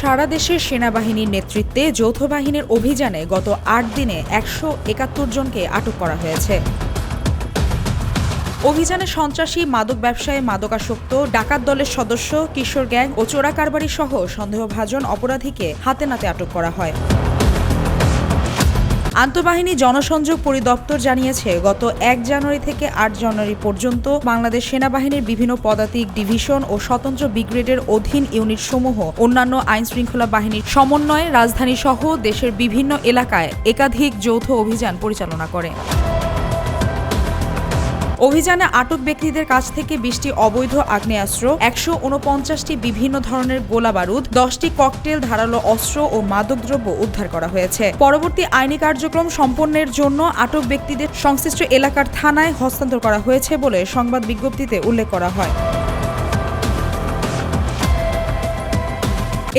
সারা দেশের সেনাবাহিনীর নেতৃত্বে যৌথ বাহিনীর অভিযানে গত ৮ দিনে ১৭১ জনকে আটক করা হয়েছে। অভিযানে সন্ত্রাসী, মাদক ব্যবসায়ী, মাদকাসক্ত, ডাকাত দলের সদস্য, কিশোর গ্যাং ও চোরা কারবারি সহ সন্দেহভাজন অপরাধীকে হাতে নাতে আটক করা হয়। আন্তঃবাহিনী জনসংযোগ পরিদপ্তর জানিয়েছে, গত ১ জানুয়ারি থেকে ৮ জানুয়ারি পর্যন্ত বাংলাদেশ সেনাবাহিনীর বিভিন্ন পদাতিক, ডিভিশন ও স্বতন্ত্র ব্রিগেডের অধীন ইউনিটসমূহ অন্যান্য আইনশৃঙ্খলা বাহিনীর সমন্বয়ে রাজধানীসহ দেশের বিভিন্ন এলাকায় একাধিক যৌথ অভিযান পরিচালনা করে। অভিযানে আটক ব্যক্তিদের কাছ থেকে ২০টি অবৈধ আগ্নেয়াস্ত্র, ১৪৯টি বিভিন্ন ধরনের গোলাবারুদ, ১০টি ককটেল, ধারালো অস্ত্র ও মাদকদ্রব্য উদ্ধার করা হয়েছে। পরবর্তী আইনি কার্যক্রম সম্পন্নের জন্য আটক ব্যক্তিদের সংশ্লিষ্ট এলাকার থানায় হস্তান্তর করা হয়েছে বলে সংবাদ বিজ্ঞপ্তিতে উল্লেখ করা হয়।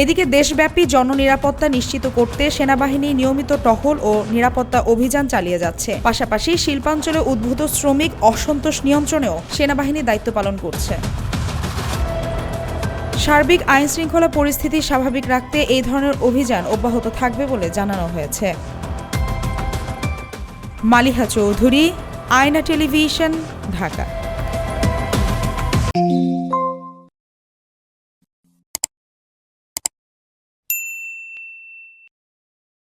এদিকে দেশব্যাপী জননিরাপত্তা নিশ্চিত করতে সেনাবাহিনী নিয়মিত টহল ও নিরাপত্তা অভিযান চালিয়ে যাচ্ছে। পাশাপাশি শিল্পাঞ্চলে উদ্ভূত শ্রমিক অসন্তোষ নিয়ন্ত্রণেও সেনাবাহিনী দায়িত্ব পালন করছে। সার্বিক আইনশৃঙ্খলা পরিস্থিতি স্বাভাবিক রাখতে এই ধরনের অভিযান অব্যাহত থাকবে বলে জানানো হয়েছে। মালিহা চৌধুরী, আয়না টেলিভিশন, ঢাকা।